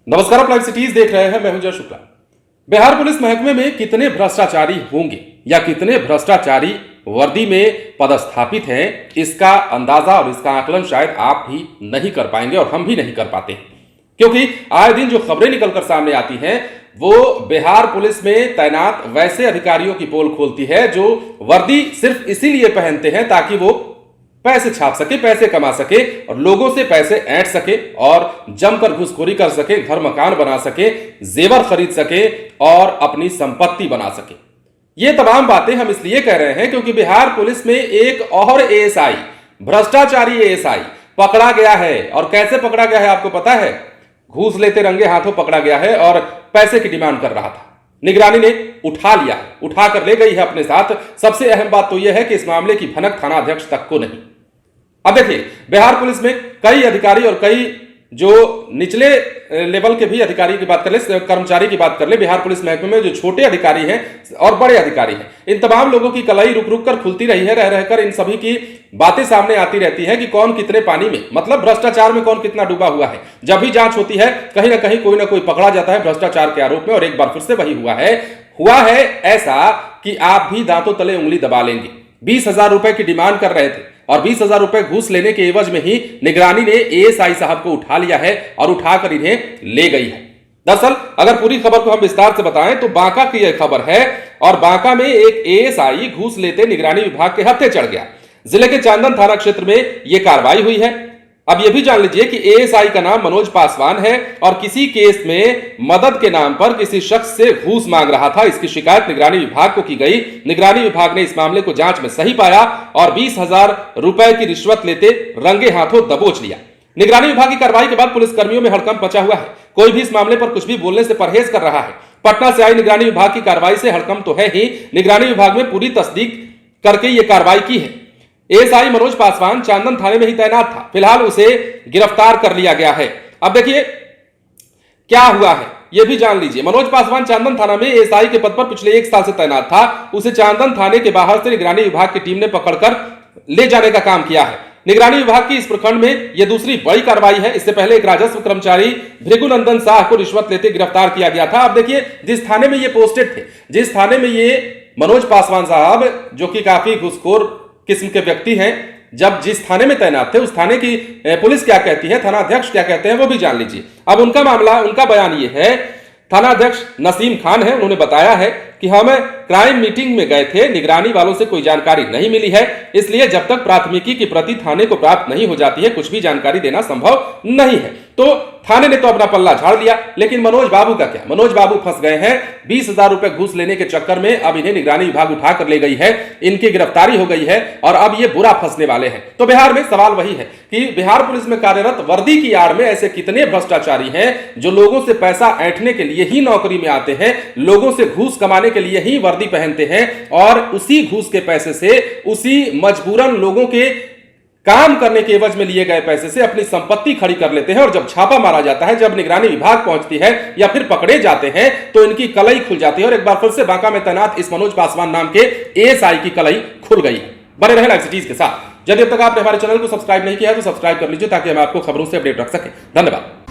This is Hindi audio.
नमस्कार, आप लाइव सिटीज देख रहे हैं। मैं हूं जय शुक्ला। बिहार पुलिस महकमे में कितने भ्रष्टाचारी होंगे या कितने भ्रष्टाचारी वर्दी में पदस्थापित हैं, इसका अंदाजा और इसका आकलन शायद आप भी नहीं कर पाएंगे और हम भी नहीं कर पाते, क्योंकि आए दिन जो खबरें निकलकर सामने आती हैं वो बिहार पुलिस में तैनात वैसे अधिकारियों की पोल खोलती है जो वर्दी सिर्फ इसीलिए पहनते हैं ताकि वो पैसे छाप सके, पैसे कमा सके और लोगों से पैसे ऐंठ सके और जमकर घूसखोरी कर सके, घर मकान बना सके, जेवर खरीद सके और अपनी संपत्ति बना सके। ये तमाम बातें हम इसलिए कह रहे हैं क्योंकि बिहार पुलिस में एक और एएसआई, भ्रष्टाचारी एएसआई पकड़ा गया है। और कैसे पकड़ा गया है आपको पता है? घूस लेते रंगे हाथों पकड़ा गया है और पैसे की डिमांड कर रहा था। निगरानी ने उठा लिया, उठा कर ले गई है अपने साथ। सबसे अहम बात तो यह है कि इस मामले की भनक थाना अध्यक्ष तक को नहीं। अब देखिए, बिहार पुलिस में कई अधिकारी और कई जो निचले लेवल के भी अधिकारी की बात कर ले, कर्मचारी की बात कर ले, बिहार पुलिस महकमे में जो छोटे अधिकारी हैं और बड़े अधिकारी हैं, इन तमाम लोगों की कलाई रुक रुक कर खुलती रही है। रह रहकर इन सभी की बातें सामने आती रहती है कि कौन कितने पानी में, मतलब भ्रष्टाचार में कौन कितना डूबा हुआ है। जब भी जांच होती है कहीं ना कहीं कोई ना कोई पकड़ा जाता है भ्रष्टाचार के आरोप में। और एक बार फिर से वही हुआ है ऐसा कि आप भी दांतों तले उंगली दबा लेंगे। 20,000 रुपए की डिमांड कर रहे थे और 20,000 रुपए घूस लेने के एवज में ही निगरानी ने एएसआई साहब को उठा लिया है और उठाकर इन्हें ले गई है। दरअसल अगर पूरी खबर को हम विस्तार से बताएं तो बांका की यह खबर है और बांका में एक एएसआई घूस लेते निगरानी विभाग के हत्थे चढ़ गया। जिले के चांदन थाना क्षेत्र में यह कार्रवाई हुई है। अब यह भी जान लीजिए कि एएसआई का नाम मनोज पासवान है और किसी केस में मदद के नाम पर किसी शख्स से घूस मांग रहा था। इसकी शिकायत निगरानी विभाग को की गई। निगरानी विभाग ने इस मामले को जांच में सही पाया और 20,000 रुपए की रिश्वत लेते रंगे हाथों दबोच लिया। निगरानी विभाग की कार्रवाई के बाद पुलिसकर्मियों में हड़कंप मचा हुआ है। कोई भी इस मामले पर कुछ भी बोलने से परहेज कर रहा है। पटना से आई निगरानी विभाग की कार्रवाई से हड़कंप तो है ही, निगरानी विभाग में पूरी तस्दीक करके यह कार्रवाई की है। एएसआई मनोज पासवान चांदन थाने में ही तैनात था। फिलहाल उसे गिरफ्तार कर लिया गया है। अब देखिए क्या हुआ है यह भी जान लीजिए। मनोज पासवान चांदन थाना में एएसआई के पद पर पिछले 1 साल से तैनात था। उसे चांदन थाने के बाहर से निगरानी विभाग की टीम ने पकड़कर ले जाने का काम किया है। निगरानी विभाग की इस प्रखंड में यह दूसरी बड़ी कार्रवाई है। इससे पहले एक राजस्व कर्मचारी भृगुनंदन शाह को रिश्वत लेते गिरफ्तार किया गया था। अब देखिए, जिस थाने में ये पोस्टेड थे, जिस थाने में ये मनोज पासवान साहब जो कि काफी घूसखोर किस्म के व्यक्ति हैं, जब जिस थाने में तैनात थे उस थाने की पुलिस क्या कहती है, थाना अध्यक्ष क्या कहते हैं, वो भी जान लीजिए। अब उनका मामला, उनका बयान ये है। थाना अध्यक्ष नसीम खान है, उन्होंने बताया है कि हम क्राइम मीटिंग में गए थे, निगरानी वालों से कोई जानकारी नहीं मिली है, इसलिए जब तक प्राथमिकी की प्रति थाने को प्राप्त नहीं हो जाती है कुछ भी जानकारी देना संभव नहीं है। तो थाने ने तो अपना पल्ला झाड़ लिया, लेकिन मनोज बाबू का क्या? मनोज बाबू फंस गए हैं 20,000 रुपए घूस लेने के चक्कर में। अब इन्हें निगरानी विभाग उठाकर ले गई है, इनकी गिरफ्तारी हो गई है और अब ये बुरा फंसने वाले हैं। तो बिहार में सवाल वही है कि बिहार पुलिस में कार्यरत वर्दी की आड़ में ऐसे कितने भ्रष्टाचारी हैं जो लोगों से पैसा ऐंठने के लिए ही नौकरी में आते हैं, लोगों से घूस कमाने के लिए ही वर्दी पहनते हैं और उसी घूस के पैसे से, उसी मजबूरन लोगों के काम करने के एवज में लिए गए पैसे से अपनी संपत्ति खड़ी कर लेते हैं। और जब छापा मारा जाता है, जब निगरानी विभाग पहुंचती है या फिर पकड़े जाते हैं तो इनकी कलई खुल जाती है। और एक बार फिर से बांका में तैनात इस मनोज पासवान नाम के एएसआई की कलई खुल गई है। बने रहे लाइव सिटीज के साथ। यदि अब तक आपने हमारे चैनल को सब्सक्राइब नहीं किया है तो सब्सक्राइब कर लीजिए ताकि हम आपको खबरों से अपडेट रख सकें। धन्यवाद।